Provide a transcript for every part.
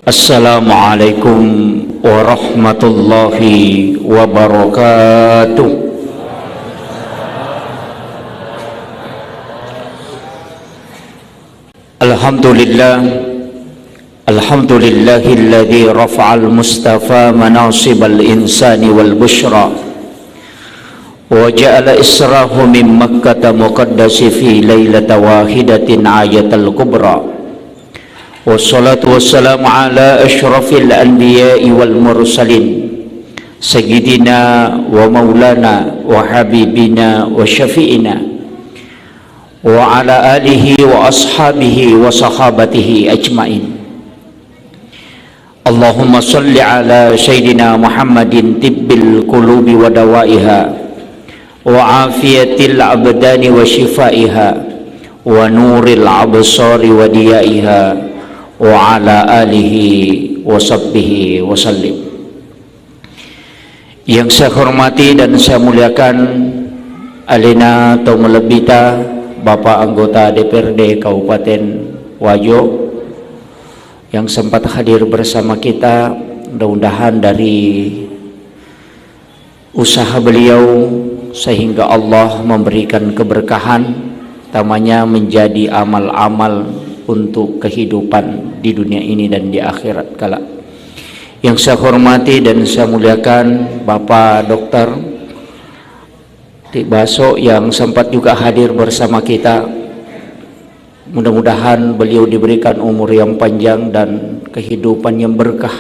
Assalamualaikum warahmatullahi wabarakatuh. Alhamdulillahilladzi rafa'al mustafa manasibal insani wal bushra wa ja'ala israhu min makkata muqaddasi fi lailata wahidatin ayatal kubra. Wassalatu wassalamu ala ashrafil anbiya'i wal mursalin sayyidina wa maulana wa habibina wa syafi'ina wa ala alihi wa ashabihi wa sahabatihi ajmain. Allahumma salli ala sayyidina Muhammadin tibbil qulubi wa dawaiha wa afiyatil abdani wa shifaiha wa nuril absari wa diyaiha wa ala alihi wa sahbihi wa sallim. Yang saya hormati dan saya muliakan Alina Tomolebita, Bapak anggota DPRD Kabupaten Wajo yang sempat hadir bersama kita. Mudah-mudahan dari usaha beliau sehingga Allah memberikan keberkahan, tamanya menjadi amal-amal untuk kehidupan di dunia ini dan di akhirat kelak. Yang saya hormati dan saya muliakan Bapak Dr. Tibaso yang sempat juga hadir bersama kita. Mudah-mudahan beliau diberikan umur yang panjang dan kehidupan yang berkah.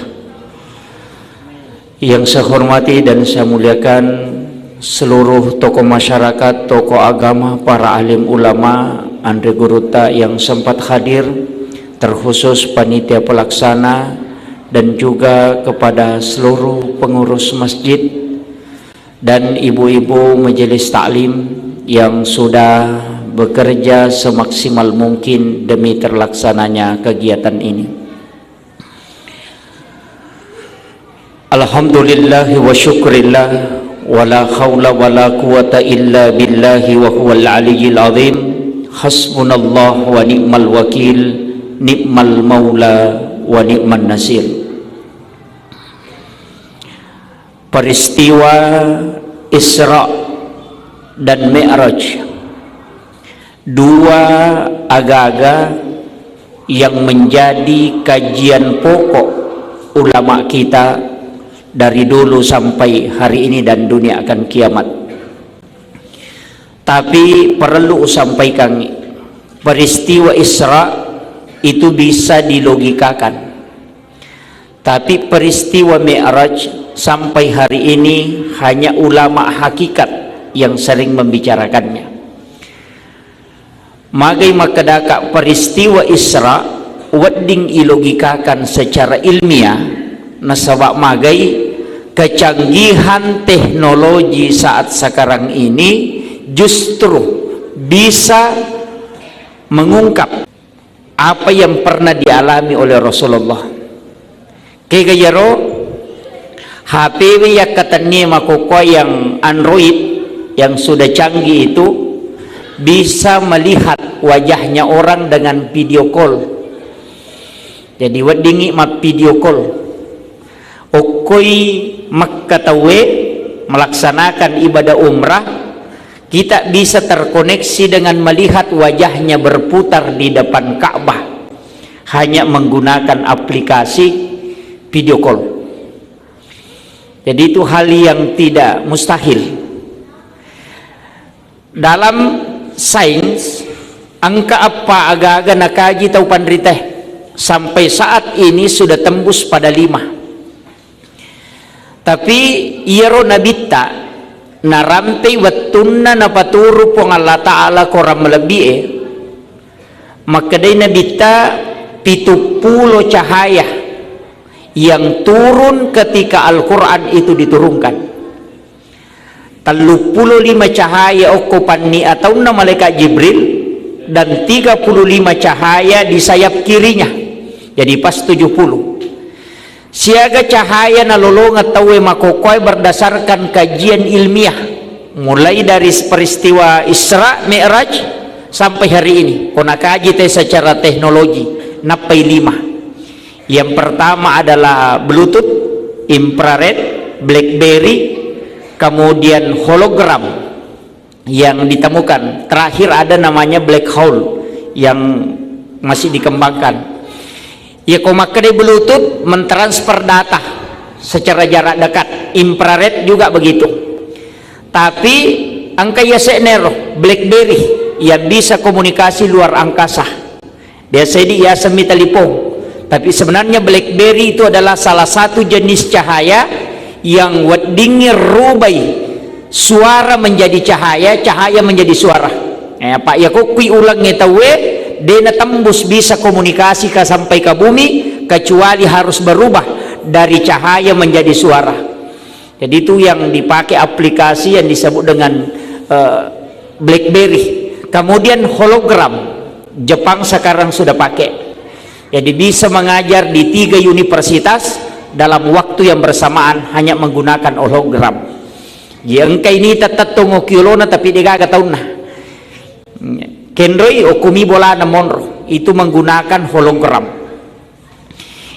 Yang saya hormati dan saya muliakan seluruh tokoh masyarakat, tokoh agama, para alim ulama, Andre Guruta yang sempat hadir, terkhusus panitia pelaksana dan juga kepada seluruh pengurus masjid dan ibu-ibu majelis taklim yang sudah bekerja semaksimal mungkin demi terlaksananya kegiatan ini. Alhamdulillahi wa syukrillah wa la khawla wa la quwata illa billahi wa huwal aliyyil azim. Hasbunallah wa ni'mal wakil, ni'mal maula wa ni'man nasir. Peristiwa Isra dan Mi'raj, dua aga-aga yang menjadi kajian pokok ulama kita dari dulu sampai hari ini dan dunia akan kiamat. Tapi perlu sampaikan, peristiwa Isra itu bisa dilogikakan, tapi peristiwa Mi'raj sampai hari ini hanya ulama hakikat yang sering membicarakannya. Magai makadaka peristiwa Isra wedding ilogikakan secara ilmiah, nasabak magai kecanggihan teknologi saat sekarang ini justru bisa mengungkap apa yang pernah dialami oleh Rasulullah. Kegayaro HP yang katanya makoko yang Android yang sudah canggih itu bisa melihat wajahnya orang dengan video call. Jadi wadingi map video call. Okoi makkatawe melaksanakan ibadah umrah, kita bisa terkoneksi dengan melihat wajahnya berputar di depan Ka'bah hanya menggunakan aplikasi video call. Jadi itu hal yang tidak mustahil. Dalam sains, angka apa agak-agak nakaji tau pandriteh sampai saat ini sudah tembus pada 5. Tapi iero nabita narampe wattunna napaturu pong Allah Ta'ala koram melebih makadai nabita 70 cahaya yang turun ketika Al-Quran itu diturunkan. 35 cahaya okupanni atau malaikat Jibril dan 35 cahaya di sayap kirinya, jadi pas 70. Siaga cahaya nalolong atau makokoy berdasarkan kajian ilmiah mulai dari peristiwa Isra Mi'raj sampai hari ini. Kona kaji teh secara teknologi napai 5. Yang pertama adalah Bluetooth, infrared, BlackBerry, kemudian hologram yang ditemukan. Terakhir ada namanya black hole yang masih dikembangkan. Ya, komakade Bluetooth mentransfer data secara jarak dekat, infrared juga begitu. Tapi angka ya senero BlackBerry yang bisa komunikasi luar angkasa. Biasa dia semi telepon. Tapi sebenarnya BlackBerry itu adalah salah satu jenis cahaya yang wadingnya rubai suara menjadi cahaya, cahaya menjadi suara. Pak ya kok kui ulangnya tahu dena tembus bisa komunikasi ke sampai ke bumi, kecuali harus berubah dari cahaya menjadi suara. Jadi itu yang dipakai aplikasi yang disebut dengan BlackBerry. Kemudian hologram, Jepang sekarang sudah pakai. Jadi bisa mengajar di 3 universitas dalam waktu yang bersamaan hanya menggunakan hologram. Yang ini tetap tunggu kilona tapi dia gak tahu nah. Kendroi okumi bola na monro itu menggunakan hologram.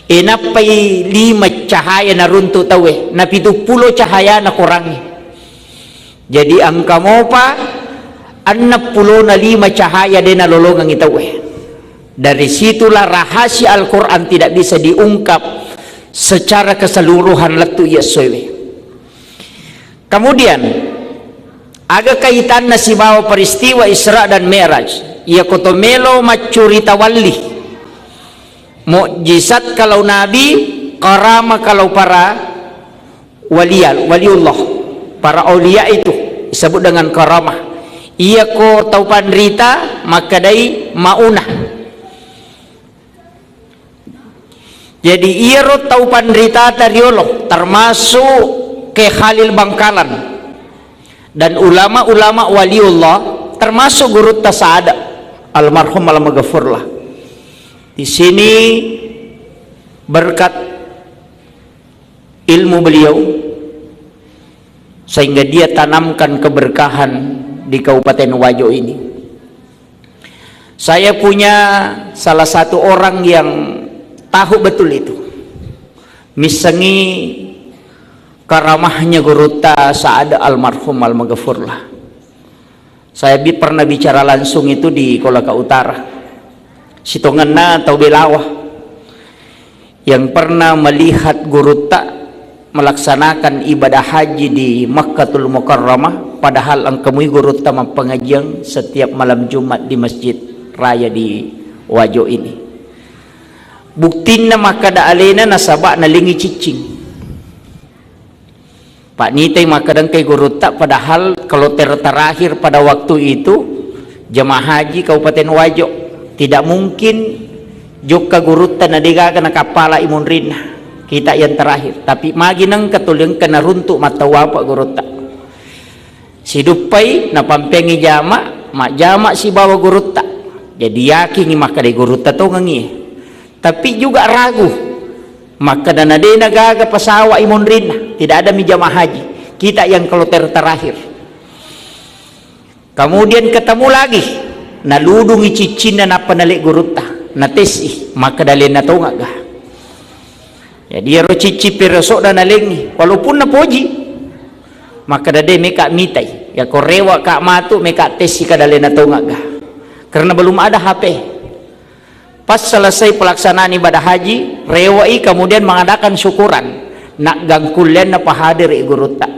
Enapai 5 cahaya na runtuh tawe, na 70 cahaya na kurangi. Jadi angka mo pa 65 cahaya din na lolongang itawe. Dari situlah rahasia Al-Quran tidak bisa diungkap secara keseluruhan letu Yesuwi. Kemudian ada kaitan na si bawa peristiwa Isra dan Mi'raj. Ia kotomelo macurita wali. Mukjizat kalau Nabi, karama kalau para waliullah, para aulia itu disebut dengan karamah. Ia ko tau pandrita maka dai maunah. Jadi ia ro tau pandrita tariolo termasuk ke Khalil Bangkalan dan ulama-ulama waliullah termasuk guru Tasada almarhum al-maghfurlah. Di sini berkat ilmu beliau sehingga dia tanamkan keberkahan di Kabupaten Wajo ini. Saya punya salah satu orang yang tahu betul itu, misangi karamahnya guru Tasada almarhum al-maghfurlah. Saya pernah bicara langsung itu di Kolaka Utara, Sitonganna atau Belawah, yang pernah melihat guru tak melaksanakan ibadah haji di Makkatul Mukarramah, padahal angkamui guru tak pengajian setiap malam Jumat di Masjid Raya di Wajo ini. Buktinya maka da alena nasabak nalingi cicing. Pak Nitay makadang kay guru tak, padahal kalau terakhir pada waktu itu jemaah haji Kabupaten Wajo tidak mungkin joka guru tak nadiga kena kapala imun rinah kita yang terakhir, tapi maginang katulang kena runtuk mata wapa guru tak sidupai na pampengi jama mak jama si bawa guru tak, jadi yakin maka dari guru tak to ngangi, tapi juga ragu maka dana dena gaga pasawa imun rinah tidak ada mijamah haji kita yang kalau terakhir. Kemudian ketemu lagi naludungi cicin dan apa nalik guru tak na tesi maka dalin na to ngaga. Jadi ro cici peresok dan nalengi walaupun na poji maka dade meka mitai ya korewa kak matu meka tesi ka dalin na to ngaga karena belum ada HP. Pas selesai pelaksanaan ibadah haji rewai kemudian mengadakan syukuran nak gangkulen na pahadir guru tak,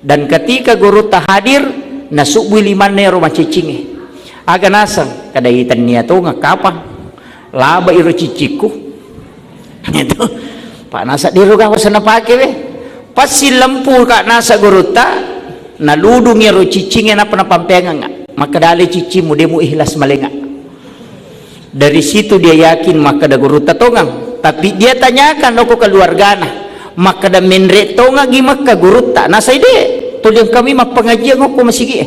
dan ketika guru tak hadir nasubui liman nero macicinge aga nasang kadaitan niya to ngakapang laba iro ciciku itu pak nasa diru ka wasana pake we pas si lempu kak nasa guru tak naludung iro cicinge na panapampenga maka dali cicimu demu ihlas malenga. Dari situ dia yakin maka da guru tatongang, tapi dia tanyakan aku keluargana maka da menre tonga gimak ka guru ta nasai de tulang kami mak pengajian aku masih gi.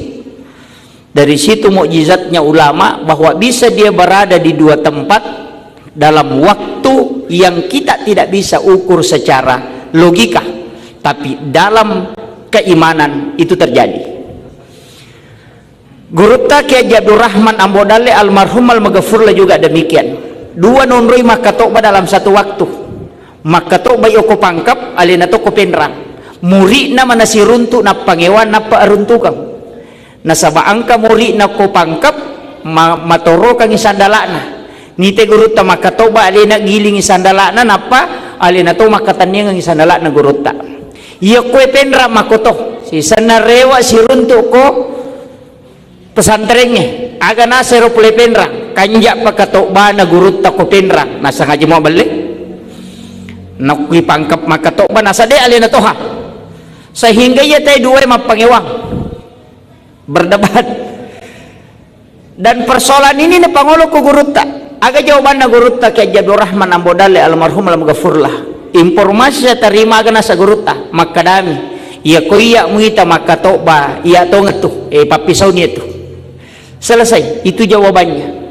Dari situ mukjizatnya ulama bahwa bisa dia berada di 2 tempat dalam waktu yang kita tidak bisa ukur secara logika, tapi dalam keimanan itu terjadi. Guru tak Kiai Abdul Rahman Ambodale almarhum al-maghfurlah juga demikian. dua nonroi makatoba dalam satu waktu. Makatoba yoko pangkap alina to ko penrang. Muri na manasiruntu na pangewan na paaruntukang. Nasabaan ka muri na ko pangkap matoro kang isandalana. Nite gurutta makatoba alina giling isandalana napa alina to makatanya ng isandalana gurutta. Iya ko penra makoto. Si sanarewa siruntu ko pesantrennya aga na sero pule penra kanja pakatoba na gurutta ko penra nasa ngaji mo balik nakui pangkap makatoba nasa de alina to ha sehingga ya tayo dua mapangewang berdebat dan persoalan ini na pangulo ko gurutta aga jawaban na gurutta kay Abdul Rahman Ambodale almarhum alamgafurlah informasi saya terima aga nasa gurutta makadami iya ko iya mungita makatoba iya to ngatu papisaw niya to selesai itu jawabannya.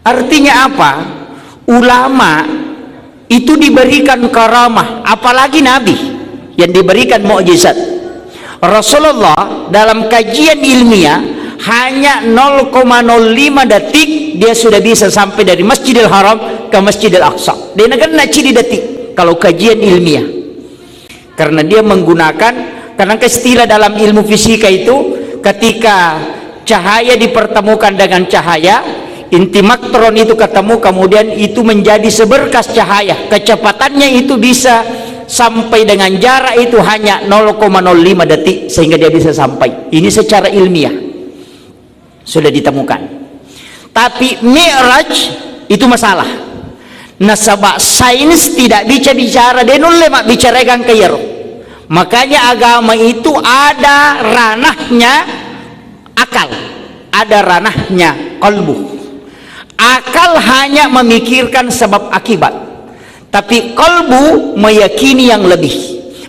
Artinya apa? Ulama itu diberikan karamah, apalagi Nabi yang diberikan mukjizat. Rasulullah dalam kajian ilmiah hanya 0,05 detik dia sudah bisa sampai dari Masjidil Haram ke Masjidil Aqsa. Dia negara ciri detik kalau kajian ilmiah. Karena dia menggunakan, karena istilah dalam ilmu fisika itu ketika cahaya dipertemukan dengan cahaya, inti maktron itu ketemu, kemudian itu menjadi seberkas cahaya, kecepatannya itu bisa sampai dengan jarak itu hanya 0,05 detik sehingga dia bisa sampai. Ini secara ilmiah sudah ditemukan. Tapi Mi'raj itu masalah. Nasabak sains tidak bisa bicara, dia lemak bicarakan kayero. Makanya agama itu ada ranahnya akal, ada ranahnya qalbu. Akal hanya memikirkan sebab akibat, tapi qalbu meyakini yang lebih.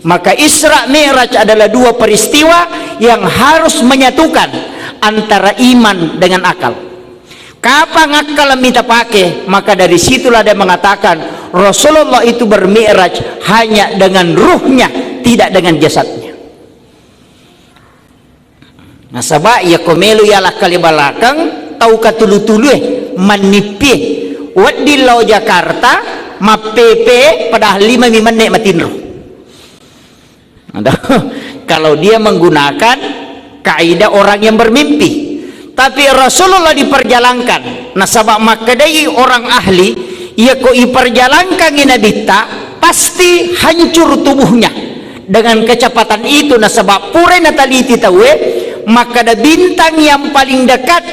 Maka Isra Mi'raj adalah dua peristiwa yang harus menyatukan antara iman dengan akal. Kapan akal minta pakai, maka dari situlah dia mengatakan Rasulullah itu bermi'raj hanya dengan ruhnya, tidak dengan jasadnya. Nasaba ya komelu ya lakali balakang tau katulu-tulu manipi wadi lau Jakarta mapepe padahal 5 menit matinro. Kalau dia menggunakan kaidah orang yang bermimpi, tapi Rasulullah diperjalankan. Nasabak makadai orang ahli ia ko iperjalankan inabita pasti hancur tubuhnya dengan kecepatan itu. Nasabak pure nataliti tawe maka ada bintang yang paling dekat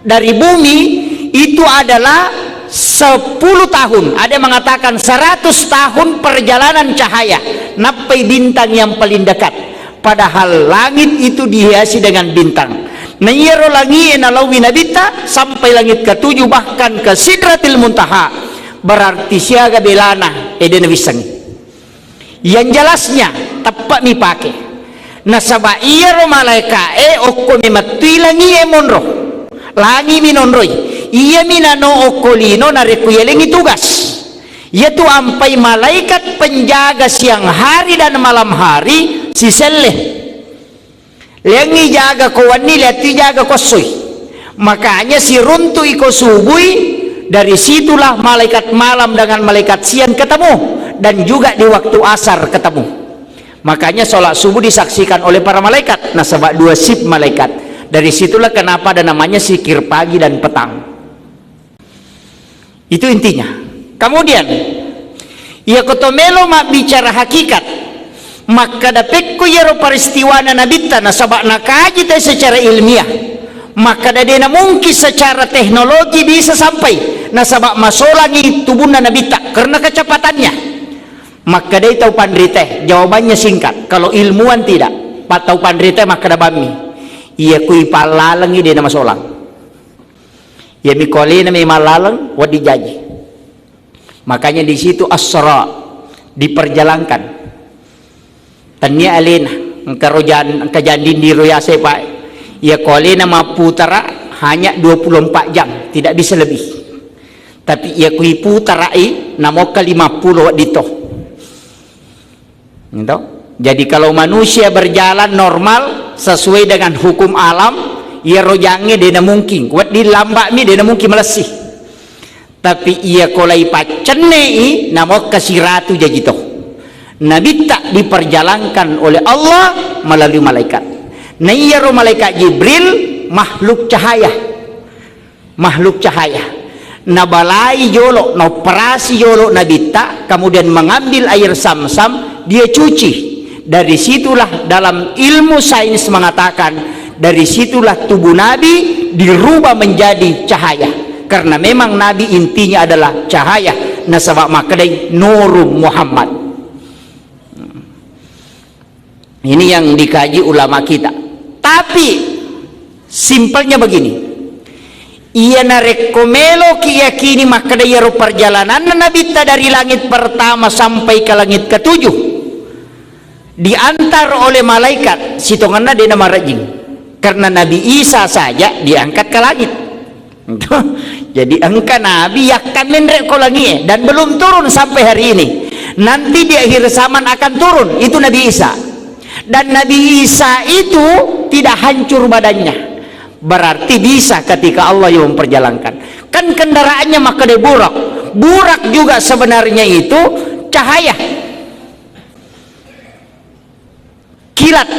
dari bumi itu adalah 10 tahun, ada yang mengatakan 100 tahun perjalanan cahaya napai bintang yang paling dekat, padahal langit itu dihiasi dengan bintang. Nayero langi enalawi nabita sampai langit ke-7 bahkan ke Sidratil Muntaha, berarti siaga belana eden wisang. Yang jelasnya tepat mi pakai nasaba iya malaika okko mi matuilangi monro langi minonroi iya minano okolino narekuyelengi tugas yaitu ampai malaikat penjaga siang hari dan malam hari si seleh lengi jaga kowani liati jaga kosoi. Makanya si runtu iko subui, dari situlah malaikat malam dengan malaikat siang ketemu, dan juga di waktu asar ketemu. Makanya sholat subuh disaksikan oleh para malaikat. Nah sebab 2 sip malaikat. Dari situlah kenapa ada namanya zikir pagi dan petang. Itu intinya. Kemudian ia kotomelo mak bicara hakikat, maka dapetku yero peristiwa na nabita na sabak nakaji tayo secara ilmiah, maka dadena mungkin secara teknologi bisa sampai na sabak masolangi tubuh na nabita karena kecepatannya. Maka dia tahu pandrite, jawabannya singkat. Kalau ilmuwan tidak tahu pandrite maka dabami ia kui palalangi dia nama solang ya mikoli na may malalang wadi jaji. Makanya di situ asra diperjalankan tanya alina karojan kajandin di royase pak ya koli nama putara hanya 24 jam tidak bisa lebih, tapi ia kui putarai namoka 50 dito. Gitu? Jadi kalau manusia berjalan normal sesuai dengan hukum alam, ia rojangnya dia mungkin, buat di lambak mi dia mungkin melesih. tapi ia kolai pacenei namo kasiratu jajito. Nabi tak diperjalankan oleh Allah melalui malaikat. Nah iya ro malaikat Jibril makhluk cahaya. Makhluk cahaya. Nabalai jolo, na operasi jolo Nabi tak, kemudian mengambil air Sam-Sam, dia cuci. Dari situlah dalam ilmu sains mengatakan, dari situlah tubuh Nabi dirubah menjadi cahaya. Karena memang Nabi intinya adalah cahaya. Nasabak makadai Nurul Muhammad. Ini yang dikaji ulama kita. Tapi simpelnya begini, ia narekomelo kiyakini makadai ro perjalanan Nabi ta dari langit pertama sampai ke langit ketujuh diantar oleh malaikat sitonganna dena marajing. Karena Nabi Isa saja diangkat ke langit. Jadi engka Nabi akan menrek ko lagi dan belum turun sampai hari ini. Nanti di akhir zaman akan turun, itu Nabi Isa. Dan Nabi Isa itu tidak hancur badannya, berarti bisa ketika Allah yang memperjalankan. Kan kendaraannya maka dia burak. Burak juga sebenarnya itu cahaya, kilat.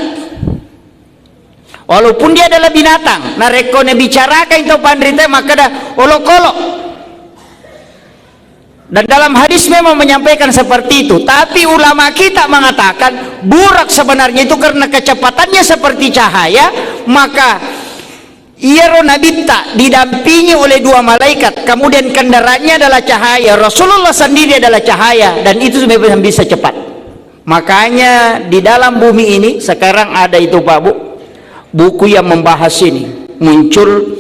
Walaupun dia adalah binatang, narekone bicarakan itu pandrita maka dah olok-olok. Dan dalam hadis memang menyampaikan seperti itu. Tapi ulama kita mengatakan burak sebenarnya itu karena kecepatannya seperti cahaya, maka ia Nabi tak didampingi oleh dua malaikat, kemudian kendaraannya adalah cahaya. Rasulullah sendiri adalah cahaya, dan itu sebenarnya bisa cepat. Makanya di dalam bumi ini sekarang ada itu Pak Bu, buku yang membahas ini muncul.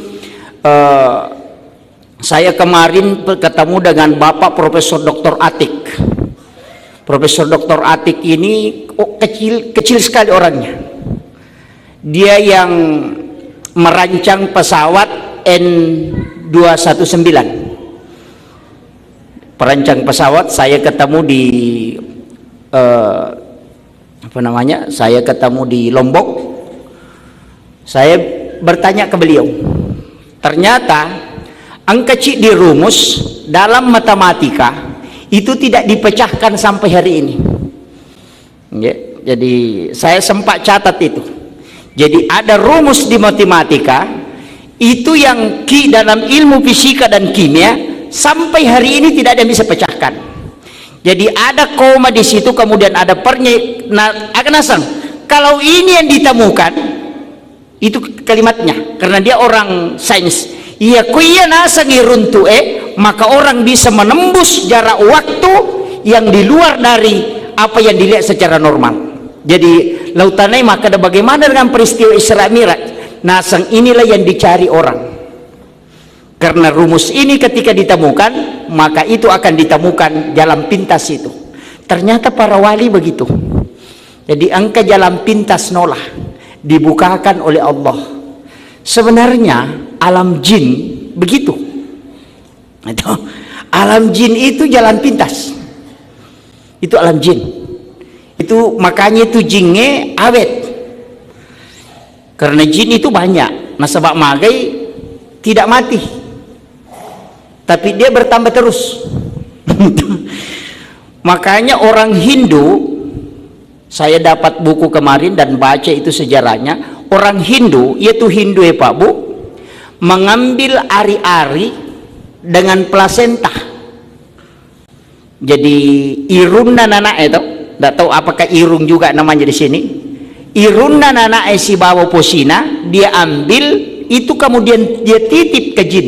Saya kemarin ketemu dengan Bapak Profesor Dr. Atik. Profesor Dr. Atik ini kecil sekali orangnya. Dia yang merancang pesawat N219. Perancang pesawat, saya ketemu di saya ketemu di Lombok. Saya bertanya ke beliau. Ternyata angka cik dirumus dalam matematika itu tidak dipecahkan sampai hari ini. Ya, jadi saya sempat catat itu. Jadi ada rumus di matematika itu yang dalam ilmu fisika dan kimia sampai hari ini tidak ada yang bisa pecahkan. Jadi ada koma di situ, kemudian ada akan asang. Kalau ini yang ditemukan, itu kalimatnya, karena dia orang sains. Iya kuya nasa ngiruntu maka orang bisa menembus jarak waktu yang di luar dari apa yang dilihat secara normal. Jadi lautanai maka ada bagaimana dengan peristiwa Isra Mi'raj. Nasang inilah yang dicari orang. Karena rumus ini ketika ditemukan, maka itu akan ditemukan jalan pintas itu. Ternyata para wali begitu. Jadi angka jalan pintas nolah dibukakan oleh Allah. Sebenarnya alam jin begitu. Alam jin itu jalan pintas. Itu alam jin. Itu makanya itu jinnya awet. Karena jin itu banyak. Nasabak magai tidak mati. Tapi dia bertambah terus. Makanya orang Hindu, saya dapat buku kemarin dan baca itu sejarahnya. Orang Hindu, yaitu Hindu ya Pak Bu, mengambil ari-ari dengan plasenta. Jadi irunna nana itu, tidak tahu apakah irung juga namanya di sini. Irunna nana si bawa posina, dia ambil itu kemudian dia titip ke jin.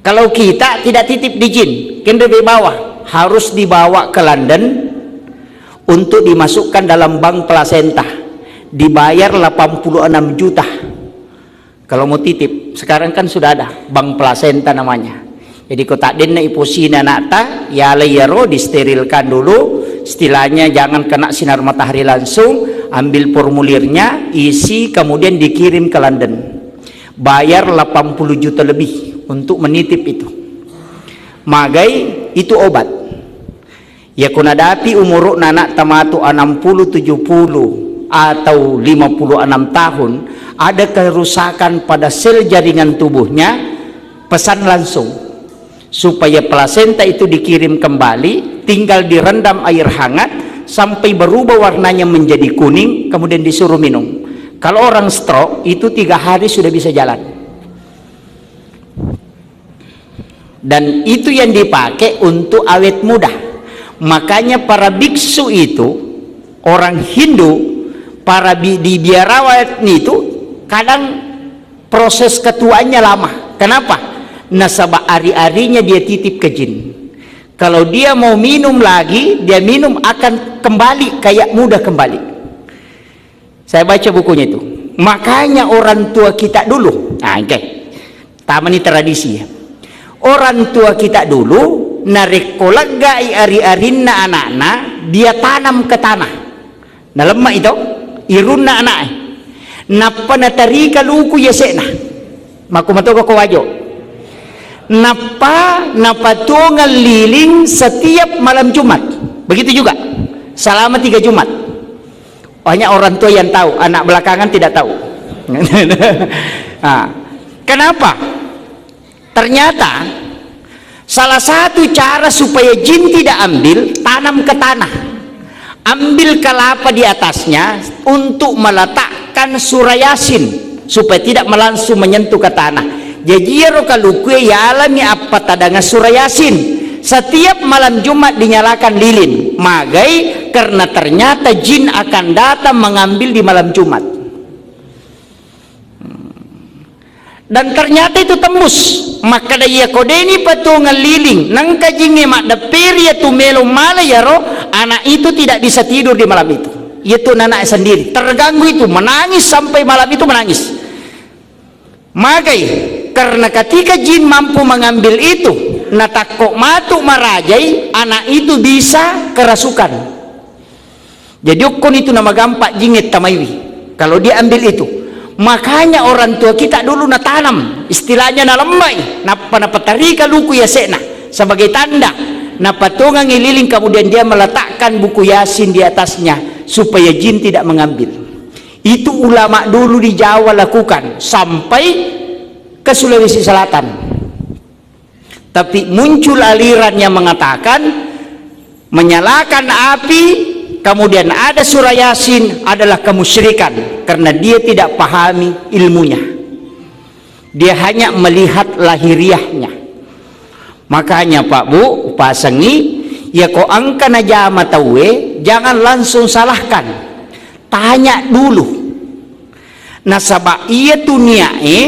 Kalau kita tidak titip di jin, kan lebih bawah, harus dibawa ke London untuk dimasukkan dalam bank plasenta, dibayar 86 juta kalau mau titip. Sekarang kan sudah ada bank plasenta namanya. Jadi kotak denna iposina nata ya layaro, disterilkan dulu, istilahnya jangan kena sinar matahari langsung, ambil formulirnya, isi, kemudian dikirim ke London, bayar 80 juta lebih untuk menitip itu. Magai itu obat ya kunadapi umur nanak tamatu 60, 70 atau 56 tahun, ada kerusakan pada sel jaringan tubuhnya, pesan langsung supaya plasenta itu dikirim kembali, tinggal direndam air hangat sampai berubah warnanya menjadi kuning, kemudian disuruh minum. Kalau orang stroke itu 3 hari sudah bisa jalan. Dan itu yang dipakai untuk awet muda. Makanya para biksu itu, orang Hindu, para di biarawat itu kadang proses ketuaannya lama. Kenapa? Nasabah ari-arinya dia titip ke jin. Kalau dia mau minum lagi, dia minum akan kembali kayak muda kembali. Saya baca bukunya itu. Makanya orang tua kita dulu, taman ini tradisi ya. Orang tua kita dulu narik kolagai ari-arinna anak-anak, dia tanam ke tanah. Nah lemak itu, irunna anak. Napa natarika luku yasena. Maku matoka ko wajo. Napa tongal liling setiap malam Jumat. Begitu juga selama 3 Jumat. Hanya orang tua yang tahu, anak belakangan tidak tahu. Nah, kenapa? Ternyata salah satu cara supaya jin tidak ambil, tanam ke tanah, ambil kelapa di atasnya untuk meletakkan surah Yasin supaya tidak langsung menyentuh ke tanah. Jadi rokalukue ya alami apa tadanga surah Yasin. Setiap malam Jumat dinyalakan lilin, magai karena ternyata jin akan datang mengambil di malam Jumat. Dan ternyata itu tembus. Maka daya kodeni patungan liling nang kajinge mak daperi tu melo mala yaro, anak itu tidak bisa tidur di malam itu. Itu anak sendiri terganggu, itu menangis sampai malam itu menangis. Magai karena ketika jin mampu mengambil itu, natakok matuk marajai, anak itu bisa kerasukan. Jadi ukun itu nama gampak jingit tamaiwi kalau dia ambil itu. Makanya orang tua kita dulu natanam, istilahnya nalembai, napatarika luku yasena sebagai tanda, napatungang ngililing, kemudian dia meletakkan buku Yasin di atasnya supaya jin tidak mengambil. Itu ulama dulu di Jawa lakukan sampai ke Sulawesi Selatan. Tapi muncul aliran yang mengatakan menyalakan api kemudian ada surah Yasin adalah kemusyrikan karena dia tidak pahami ilmunya, dia hanya melihat lahiriahnya. Makanya Pak Bu pasangi ya, kok angka najama tawe, jangan langsung salahkan, tanya dulu nasabah iya tuniae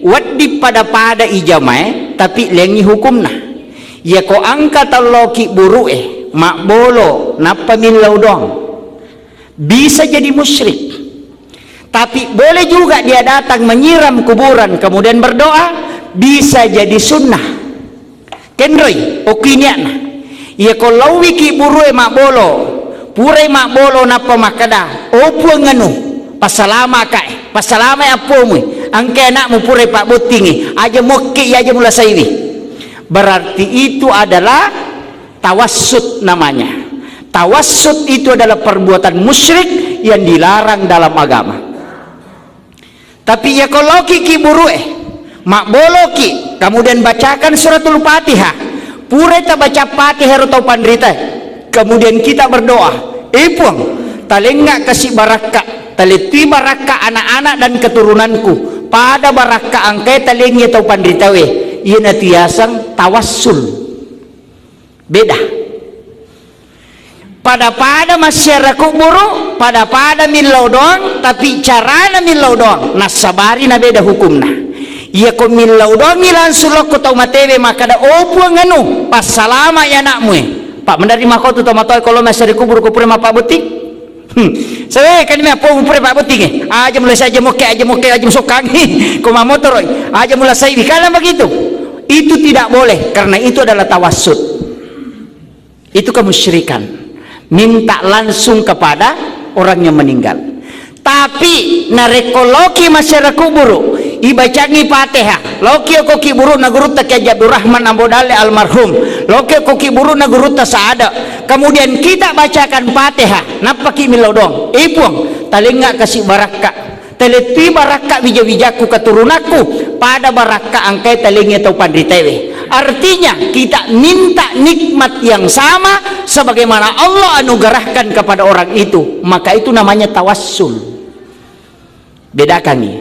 wadi pada ijamae tapi lengi hukumna. Ya kok angka taloki buru'e mak bolo napa milau dong, bisa jadi musyrik. Tapi boleh juga dia datang menyiram kuburan kemudian berdoa, bisa jadi sunnah. Kendroi okiniana ya kalau wiki burue mak bolo pure mak bolo napa makada opo nganu pasalama kae pasalama apomu angke anakmu pure pak butingi aja moki aja mula saiwi. Berarti itu adalah tawassut namanya. Tawassut itu adalah perbuatan musyrik yang dilarang dalam agama. Tapi ya kalau ki buru'e mak boloki kemudian bacakan suratul Fatihah, pure ta baca Fatihah atau pandrita, kemudian kita berdoa, ipung talengga kasih baraka, taleti baraka anak-anak dan keturunanku, pada baraka angkai talengnya atau pandrita we. Ia natiasang tawassul beda. Pada masyarakat buruk, pada milau doang, tapi carana milau doang nasabari na beda hukumna. Ia ko milau doang langsung lo tau matewe maka da opo nganu pas salama ya anakmu pak menerima kau tu tomatoi kalau masyarakat kubur kupure ma pak butik. Saya kan ini apa kupure pak butik aja mulai saja moke aja sokangi ko motor aja mulai saya kalau begitu. Itu tidak boleh karena itu adalah tawassut, itu kemusyrikan, minta langsung kepada orang yang meninggal. Tapi narekoloki masyarakat kuburu ibacangi Fatihah loki koki buru nagurut tak Abdurrahman Ambodale almarhum loki koki buru nagurut saada, kemudian kita bacakan Fatihah napaki milodong ipuang talinga kasih baraka teleti baraka wijawijaku keturunanku pada baraka angkai talingi atau pandritewe. Artinya kita minta nikmat yang sama sebagaimana Allah anugerahkan kepada orang itu, maka itu namanya tawassul. Bedakan nih.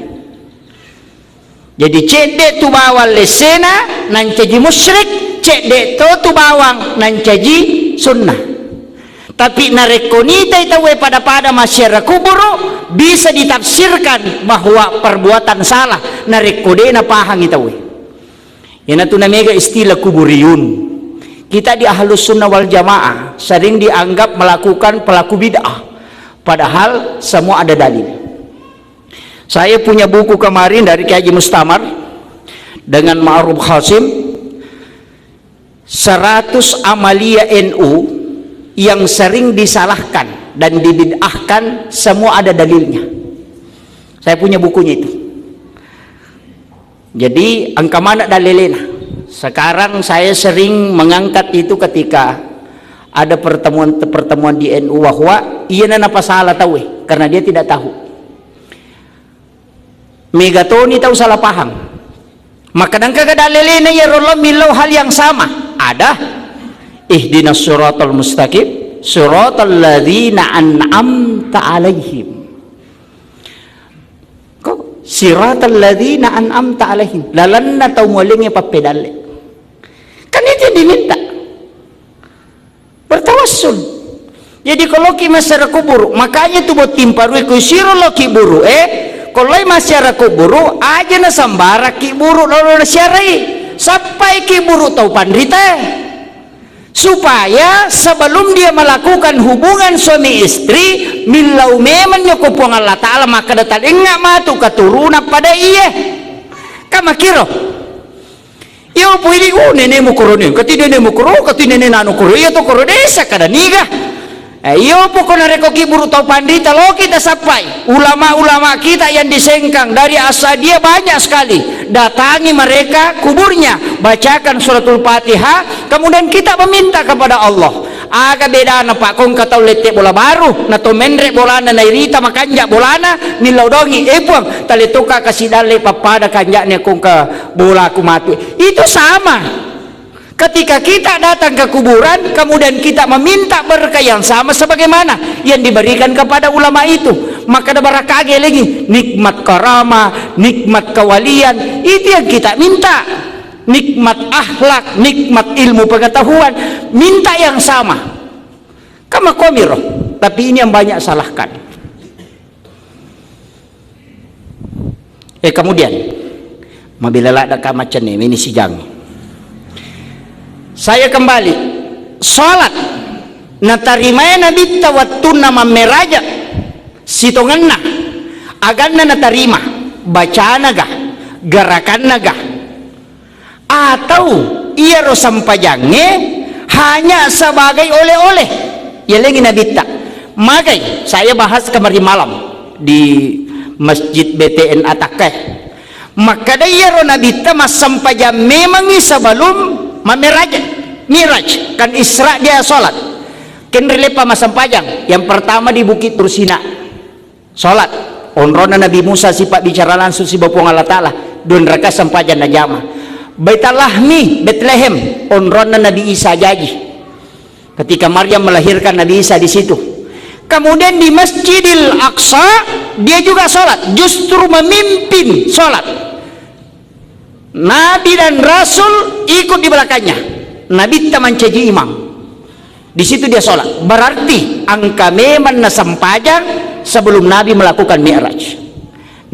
Jadi cedek tu bawang lesena nan caji musyrik, cedek tu bawang nan caji sunnah. Tapi narekonita itawe pada masyarakat kuburu bisa ditafsirkan bahwa perbuatan salah narekodena pahang itawe. Yang itu namanya istilah kuburiyun. Kita di Ahlus Sunnah wal Jamaah sering dianggap melakukan pelaku bid'ah, padahal semua ada dalil. Saya punya buku kemarin dari Kiai Haji Mustamar dengan Ma'ruf Hasim, 100 amalia NU yang sering disalahkan dan dibid'ahkan, semua ada dalilnya. Saya punya bukunya itu. Jadi angka mana dalilnya? Sekarang saya sering mengangkat itu ketika ada pertemuan di NU bahwa iya nana salah tahu karena dia tidak tahu. Megatoni tahu salah paham. Maka dan kagak dalilnya ya Allah milau hal yang sama. Ada ihdinas siratal mustaqim siratal ladzina an'amta alaihim. Siratal ladzina an'amta alaihim, lalanna tau mulingi papedale. Kan itu yang diminta, bertawassul. Jadi kalau ki masyarakat kuburu, makanya tu buat timparui kusiro lo ki buru kalau masyarakat kuburu aja na sambara ki buru lalu na syari sampai ki buru tau pandrita, supaya sebelum dia melakukan hubungan suami istri milau memang nyokopong Allah Ta'ala maka datang enggak matu keturunan pada iya kama kiro iyo po ini nene mo koronin kati nene mo koro kati nene nano koro iyo to koro desa kada niga iyo po ko nareko kiburu tau pandita lo kita sampai ulama-ulama kita yang disengkang dari asal dia banyak sekali, datangi mereka kuburnya, bacakan suratul Fatihah, kemudian kita meminta kepada Allah. Aga beda na pak kong katau lete bola baru na to menre bola na nairita makanja bola na nilaudongi epuang talituka kasidale papada kanjaknya kong ke bola kumatu. Itu sama. Ketika kita datang ke kuburan, kemudian kita meminta berkah yang sama sebagaimana yang diberikan kepada ulama itu, maka ada barakah lagi, nikmat karamah, nikmat kewalian, itu yang kita minta. Nikmat akhlak, nikmat ilmu pengetahuan, minta yang sama. Kama komiro, tapi ini yang banyak salahkan. Kemudian, mabila ada kamacan ini si jang. Saya kembali sholat natarimaya nabi tawatun nama meraja sitonganna aganna natarima bacaan naga gerakan naga atau ia rosampajange hanya sebagai oleh-oleh ya lagi nabi tak magai. Saya bahas kemarin malam di Masjid BTN Atakeh, maka dia nabi tak masampajang memang sebelum miraj kan Isra dia sholat kenrelepa masam pajang yang pertama di Bukit Tursina sholat onrona Nabi Musa sifat bicara langsung si Bapuang Allah Ta'ala don raka sampajan najama Baitalahmi Bethlehem onrona Nabi Isa jaji ketika Maryam melahirkan Nabi Isa di situ. Kemudian di Masjidil Aqsa dia juga sholat, justru memimpin sholat. Nabi dan Rasul ikut di belakangnya. Nabi tak mencaji imam. Di situ dia sholat. Berarti angka memang nasampajang sebelum Nabi melakukan mi'raj.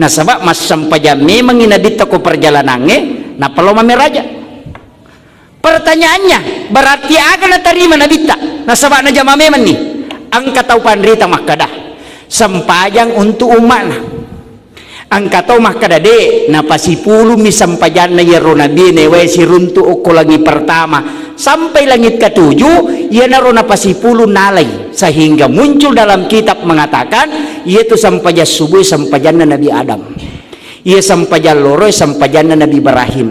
Nah sebab mas sampajang memang Nabi tak perjalanannya. Nah perlu meraja. Pertanyaannya berarti akan terima Nabi tak. Nah sebab najama memang nih. Angka tahu pandrita makadah. Sampajang untuk umat. Angka tau makadade na pasipulu misampajan na yaro nabi newe si runtu uko lagi pertama sampai langit ketujuh ia naro na pasipulu nalay sehingga muncul dalam kitab mengatakan yaitu sampajan subuh sampajan na Nabi Adam, ia sampajan loro sampajan na Nabi Ibrahim,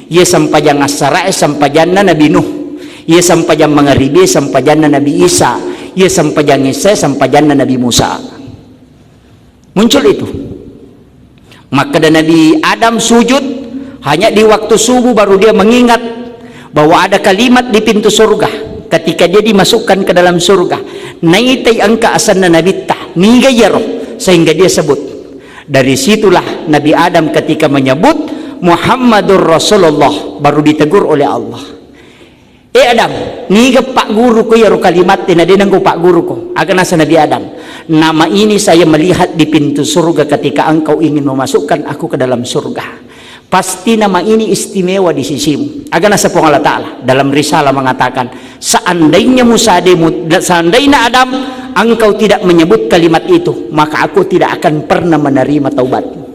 ia sampajan asara sampajan na Nabi Nuh, ia sampajan mangaribi sampajan na Nabi Isa, ia sampajan Isa sampajan na Nabi Musa. Muncul itu. Maka dan Nabi Adam sujud Hanya di waktu subuh baru dia mengingat bahwa ada kalimat di pintu surga. Ketika dia dimasukkan ke dalam surga, naitai angka asanna nabitta nigayaro, sehingga dia sebut. Dari situlah Nabi Adam ketika menyebut Muhammadur Rasulullah baru ditegur oleh Allah. Adam, niga pak guru ko yaro kalimat tinadinang ko pak guru ko. Akan asa Nabi Adam, nama ini saya melihat di pintu surga ketika engkau ingin memasukkan aku ke dalam surga. Pasti nama ini istimewa di sisimu. Akan asa po Allah Ta'ala dalam risalah mengatakan, seandainya seandainya Adam engkau tidak menyebut kalimat itu, maka aku tidak akan pernah menerima taubatmu.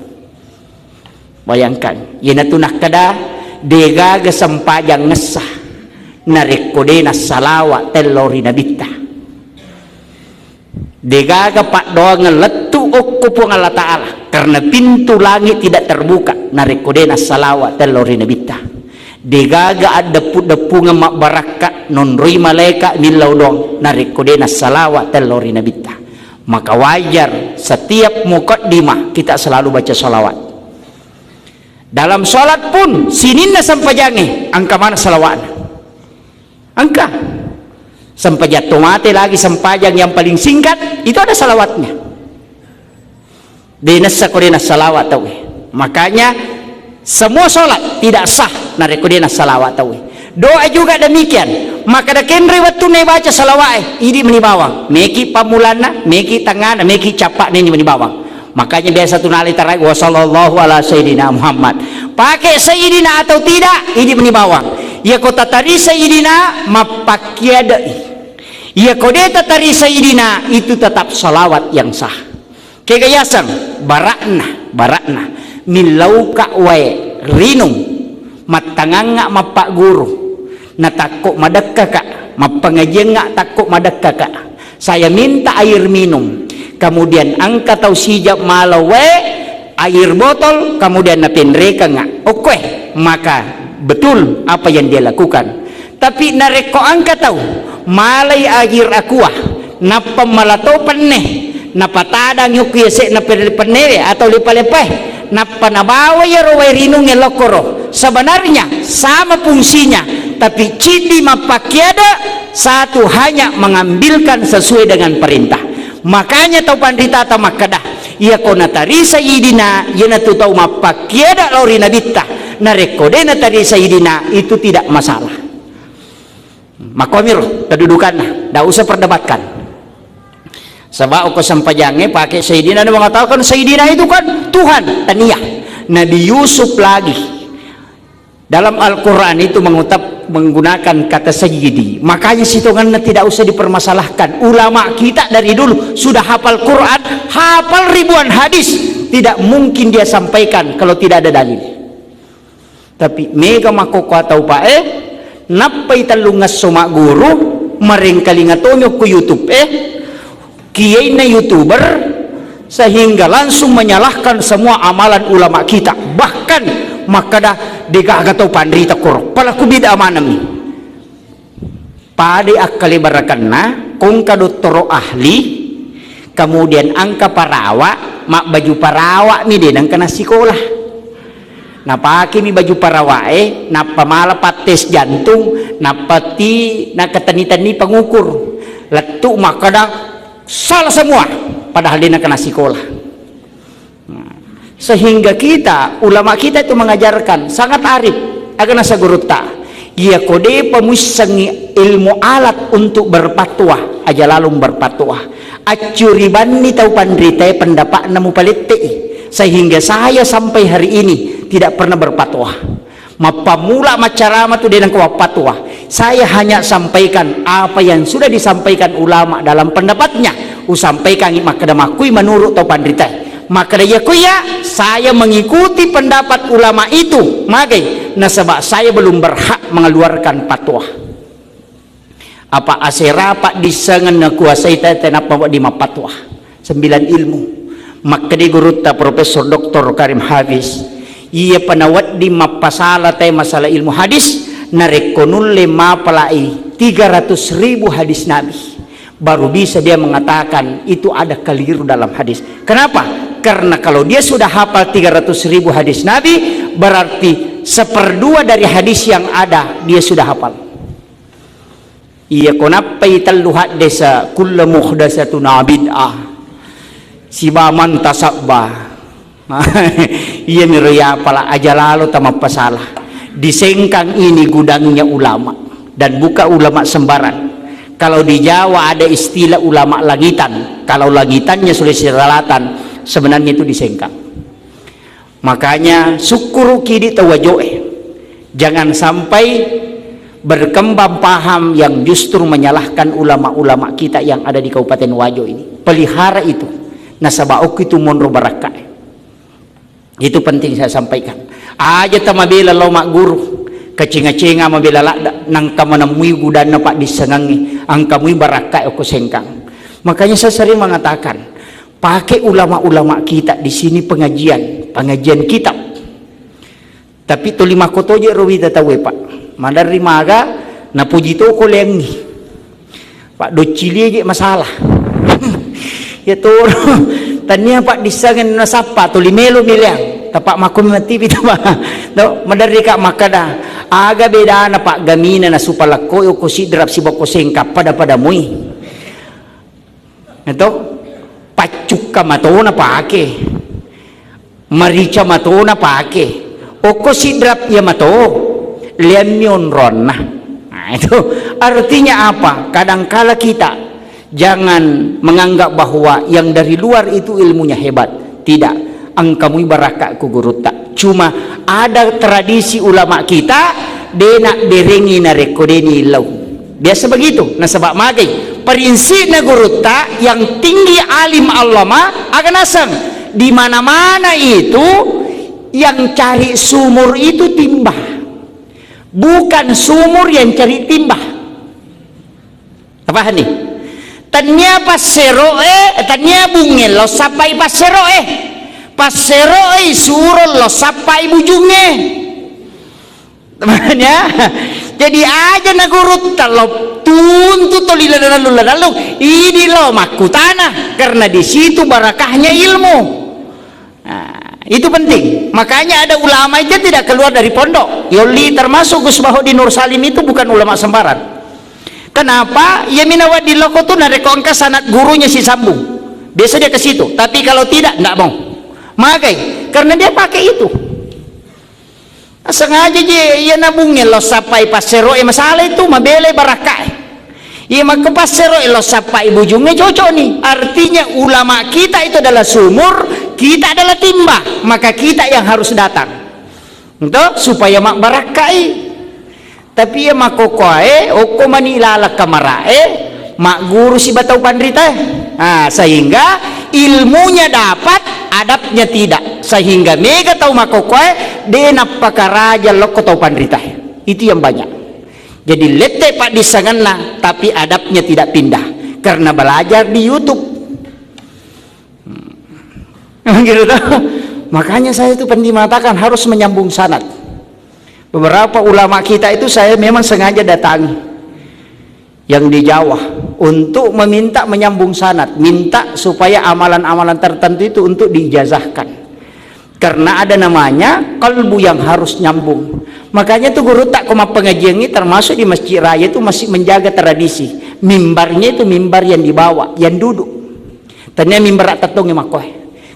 Bayangkan, yanatunah kada degaga sampajang ngesah narekodena salawa telori nabita. Degaga pak doang letu okko po Allah Ta'ala karena pintu langit tidak terbuka narekodena salawa telori nabita. Degaga ada depunga mak baraka nonroi malaika nilau dong narekodena salawa telori nabita. Maka wajar setiap mukaddimah kita selalu baca salawat. Dalam sholat pun sininna sampajange angka mana salawat angka sampai jatuh mati lagi sampajang yang paling singkat itu ada salawatnya. Dinasa kodena salawat tahu. Makanya semua sholat tidak sah narekodena salawat tahu. Doa juga demikian. Maka da kenre waktu ne baca salawat ini menibawang meki pamulana meki tangana meki capak ini menibawang. Makanya biasa tunali tarai wa sallallahu ala sayyidina Muhammad. Pakai sayyidina atau tidak ini menibawang. Ya kota tari sayyidina mapakiadai. Ya kodeta tari sayyidina itu tetap salawat yang sah. Kegayasan barakna milauka wae rinung matanganga mapak guru natakok madakaka mapangajenga takok madakaka. Saya minta air minum. Kemudian angka tau sijab malawe air botol, kemudian napinreka nga oke, maka betul apa yang dia lakukan. Tapi nareko angka tau malay air akuah napa malato penne napa tadang yuki se na penne atau lipalepeh napa nabawa ya rawai rinung lokoro. Sebenarnya sama fungsinya, tapi ciri mapakiada satu hanya mengambilkan sesuai dengan perintah. Makanya tau pandita ta makadah ia kona tari sayidina yana tu tau mapakiada lori nabita narekodena tari sayidina itu tidak masalah. Makomir kedudukannya dah usah perdebatkan. Sebab aku sampajangnya pakai sayidina dan mengatakan sayidina itu kan Tuhan tania. Nabi Yusuf lagi dalam Al-Quran itu menggunakan kata sayyidi. Makanya situngannya tidak usah dipermasalahkan. Ulama kita dari dulu sudah hafal Quran, hafal ribuan hadis, tidak mungkin dia sampaikan kalau tidak ada dalil. Tapi mega makoko atau pae napai talungas soma guru maring kalingatonyo ku YouTube kiai na YouTuber sehingga langsung menyalahkan semua amalan ulama kita. Bahkan makada degaga tau pandrita kor palaku bida amanam ni pade akali barakanna kung kadottoro ahli kemudian angka parawa mak baju parawa mi denang kena sekolah napake mi baju parawa napa malapat tes jantung napati nakatani-tani pengukur letu makada salah semua padahal dia kena sekolah. Sehingga kita ulama kita itu mengajarkan sangat arif akan asa guruta ia kode pemusangi ilmu alat untuk berpatwa aja lalu berpatwa acuriban ni tahu pandrita pendapat namu palette sehingga saya sampai hari ini tidak pernah berpatwa mapamula macarama tu dengan patwa. Saya hanya sampaikan apa yang sudah disampaikan ulama dalam pendapatnya usampaikan makadamakui menurut tahu pandrita. Maka dia kuya saya mengikuti pendapat ulama itu magai nasabak saya belum berhak mengeluarkan fatwa apa asera pak disangan na kuasai tenapa di mapatwa 9 ilmu. Maka di guruta Profesor Dr. Karim Hafiz ia penawat di mapasala tay masalah ilmu hadis narekonul lima palai 300.000 hadis Nabi baru bisa dia mengatakan itu ada keliru dalam hadis. Kenapa? Karena kalau dia sudah hafal 300.000 hadis Nabi berarti 1/2 dari hadis yang ada dia sudah hafal. Iya konapai talluhat desa kullu muhdatsatun bid'ah. Sibaman tasabba. Iya miroya pala aja lalu tamap pasalah. Disengkang ini gudangnya ulama dan buka ulama sembarang. Kalau di Jawa ada istilah ulama langitan. Kalau langitannya Sulawesi Selatan sebenarnya itu disengkang. Makanya syukur kidi tawajoe. Jangan sampai berkembang paham yang justru menyalahkan ulama-ulama kita yang ada di Kabupaten Wajo ini. Pelihara itu. Nasabauk itu monro barakah. Itu penting saya sampaikan. Aja tamabela lo mak guru. Kecinga-cinga mabela lada nang kamanamui gudana pak disengangi. Angkamui barakah aku sengkang. Makanya saya sering mengatakan, pakai ulama-ulama kita di sini pengajian kitab. Tapi tu 5 kotoje rowi tatawe pak. Mandari maga na puji to ko lengi. Pak do cili je masalah. Ya to tania pak disangan na sapa to 5 miliang. Tapak makum mati itu pak. No mandari ka makada. Aga beda na pak gamina na supalako ko sidrap sibako sengkap pada mui. Ito pacuka matona pake. Marica matona pake. Oko sidrap ya mato. Liamyon ron. Nah, itu artinya apa? Kadangkala kita jangan menganggap bahwa yang dari luar itu ilmunya hebat. Tidak, angkamui barakah ku guruta. Cuma ada tradisi ulama kita denak derengi na rekodeni lau. Biasa begitu. Nasabak magai. Prinsip na guruta yang tinggi alim allama akan asang di mana-mana itu yang cari sumur itu timbah. Bukan sumur yang cari timbah. Apa nih? Tanya passeroe, tanya bungel lo sapai passeroe. Passeroe surul lo sapai bujungnya. Temannya. Jadi aja nagurut kalau tuntut lalu ini lo makutana karena di situ barakahnya ilmu. Nah, itu penting. Makanya ada ulama itu tidak keluar dari pondok. Yoli termasuk Gus Bahudin Nur Salim itu bukan ulama sembarang. Kenapa? Ya minawat di loko tuh nareko angka sanat gurunya si sambung. Biasa dia ke situ. Tapi kalau tidak nggak mau. Makai karena dia pakai itu. Sengaja je ia nabungin lo sapai pasero masalah itu mabele barakah. Ia maka pasero lo sapai bujungnya cocok nih. Artinya ulama kita itu adalah sumur, kita adalah timba, maka kita yang harus datang untuk supaya mak barakai. Tapi ya mak kokoe oko manilala kamarae mak guru si batau pandrita. Nah, sehingga ilmunya dapat, adabnya tidak. Sehingga mega tahu mak kokoe denap pakaraja loko tau pandrita. Itu yang banyak. Jadi lete pak disanganlah, tapi adabnya tidak pindah karena belajar di YouTube. Gitu. Makanya saya itu penting mengatakan harus menyambung sanad. Beberapa ulama kita itu saya memang sengaja datangi yang di Jawa untuk meminta menyambung sanad, minta supaya amalan-amalan tertentu itu untuk diijazahkan. Karena ada namanya kalbu yang harus nyambung. Makanya tuh guru tak koma pengajian ini termasuk di Masjid Raya itu masih menjaga tradisi. Mimbarnya itu mimbar yang dibawa, yang duduk. Tanya mimbar tatongi makoh.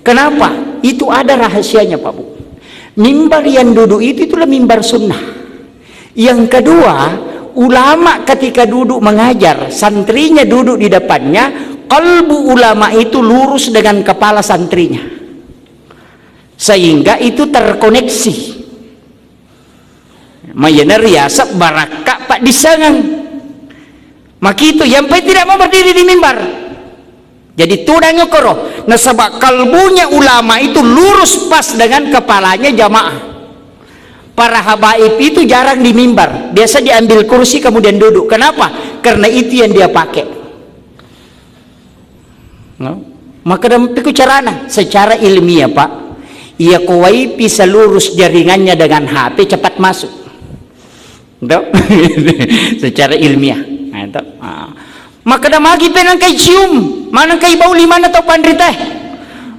Kenapa? Itu ada rahasianya Pak Bu. Mimbar yang duduk itu itulah mimbar sunnah. Yang kedua, ulama ketika duduk mengajar, santrinya duduk di depannya, kalbu ulama itu lurus dengan kepala santrinya. Sehingga itu terkoneksi. Mayana riasap barakak pak disangan. Maka itu yang tidak mau berdiri di mimbar. Jadi tudangnya koro. Nasabak kalbunya ulama itu lurus pas dengan kepalanya jamaah. Para habaib itu jarang di mimbar. Biasa diambil kursi kemudian duduk. Kenapa? Karena itu yang dia pakai. No? Maka dalam carana secara ilmiah Pak, ia kuwaipi seluruh jaringannya dengan HP cepat masuk. Secara ilmiah. Maka dah magi penang kay cium, manang kay bau lima na tau pandrita.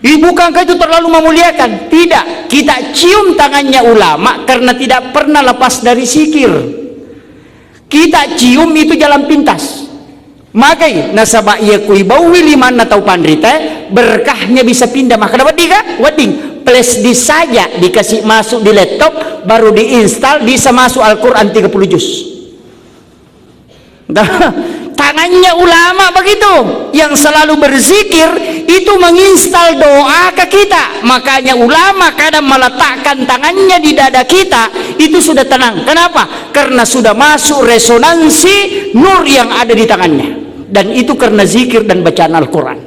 Bukankah itu terlalu memuliakan? Tidak. Kita cium tangannya ulama karena tidak pernah lepas dari zikir. Kita cium itu jalan pintas. Makai nasabah ia kui bawi liman atau pandrita, berkahnya bisa pindah. Maka dapat tiga wading plus di saja dikasih masuk di laptop, baru diinstal bisa masuk Al-Quran 30 juz. Tangannya ulama begitu, yang selalu berzikir itu menginstal doa ke kita. Makanya ulama kadang meletakkan tangannya di dada kita, itu sudah tenang. Kenapa? Karena sudah masuk resonansi nur yang ada di tangannya, dan itu karena zikir dan bacaan Al-Quran.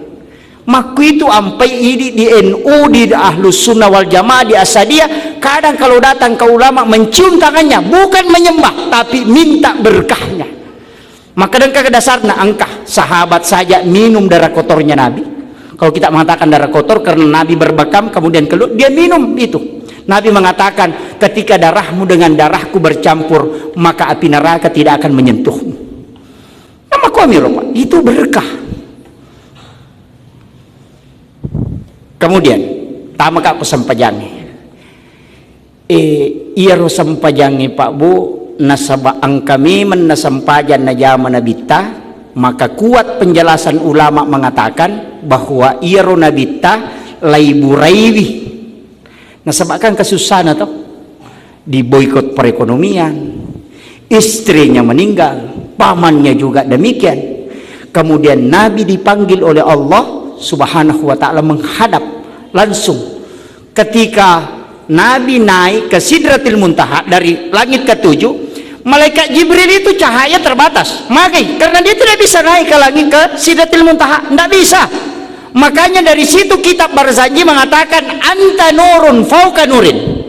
Maka itu ampai ini di NU, di Ahlus Sunnah wal Jamaah, di Asadiyah, kadang kalau datang ke ulama mencium tangannya, bukan menyembah tapi minta berkahnya. Maka dan ke dasarnya angkah sahabat saja minum darah kotornya Nabi. Kalau kita mengatakan darah kotor karena Nabi berbakam kemudian keluar, dia minum itu. Nabi mengatakan, ketika darahmu dengan darahku bercampur, maka api neraka tidak akan menyentuhmu. Nama kami itu berkah. Kemudian tamak aku sampajangi. Iya ro sampajangi Pak Bu, nasaba ang kami menasampajan na jaman nabita, maka kuat penjelasan ulama mengatakan bahwa iro nabita laiburaiwi, nasabakan kesusahan atau diboikot perekonomian, istrinya meninggal, pamannya juga demikian. Kemudian Nabi dipanggil oleh Allah Subhanahu wa ta'ala menghadap langsung. Ketika Nabi naik ke Sidratil Muntaha dari langit ke-7, malaikat Jibril itu cahaya terbatas. Makanya karena dia tidak bisa naik ke langit ke Sidratil Muntaha, tidak bisa. Makanya dari situ kitab Barzanji mengatakan anta nurun fauka nurin.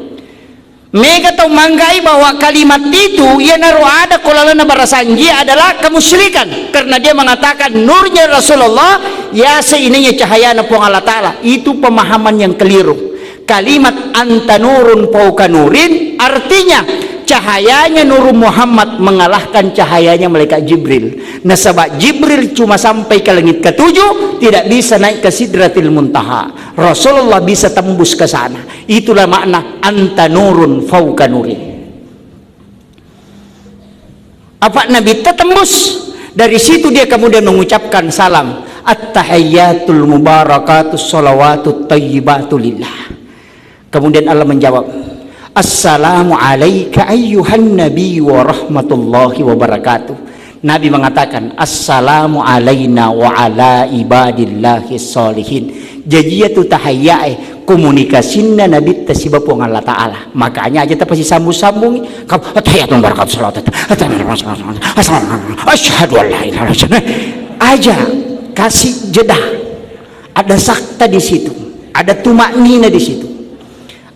Mereka tahu manggai bahwa kalimat itu ya naruh ada kolalana Barzanji adalah kemusyrikan, karena dia mengatakan nurnya Rasulullah ya seininya cahaya napung Allah Ta'ala. Itu pemahaman yang keliru. Kalimat anta nurun fauka nurin artinya cahayanya Nur Muhammad mengalahkan cahayanya malaikat Jibril. Nah sebab Jibril cuma sampai ke langit ke-7, tidak bisa naik ke Sidratil Muntaha. Rasulullah bisa tembus ke sana. Itulah makna anta nurun fauka nurin. Apa Nabi tembus? Dari situ dia kemudian mengucapkan salam, at-tahiyyatul mubarakatus sholawatut thayyibatu lillah. Kemudian Allah menjawab, assalamu alayka ayyuhan nabi wa rahmatullahi wa barakatuh. Nabi mengatakan assalamu alayna wa ala ibadillahi sholihin. Jajiyatu tahayyai komunikasinya Nabi tasibapung Allah Ta'ala. Makanya aja pasti sambung-sambung tahiyatun barakatuh salawat asyhadu an la ilaha illallah aja kasih jeda. Ada sakta di situ, ada tumaknina di situ.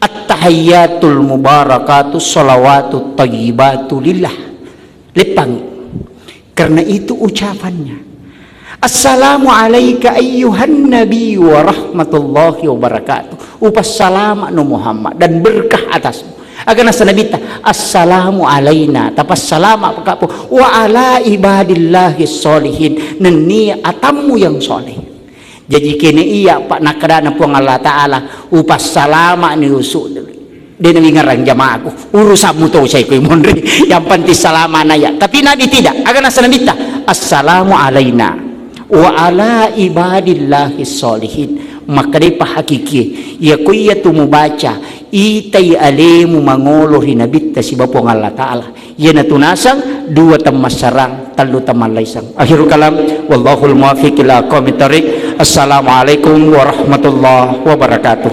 At-tahiyyatul mubarakatuh sholawatut thayyibatu lillah. Lepang. Karena itu ucapannya. Assalamu alayka ayyuhan nabi wa rahmatullahi wa barakatuh. Upas salam anu Muhammad dan berkah atasmu. Agar nasa nabita assalamu alayna tapas salama pakapo wa ala ibadillahi sholihin. Nani atamu yang soleh. Jadi kini iya Pak nakadana puang Allah Ta'ala upas salama ni usuk dia ngarang jamaahku urusanmu tuh saya kui mondri yang penting salama naya. Tapi Nabi tidak. Agar nasa nabita assalamu alayna wa ala ibadillahi sholihin. Maka dia hakiki ya kuya tu membaca itai alimu mangolo hinabita si bapong Allah Ta'ala ya natunasang dua temas sarang talu teman laisang. Akhirul kalam wallahul muwaffiq ila aqwamit thoriq. Assalamualaikum warahmatullahi wabarakatuh.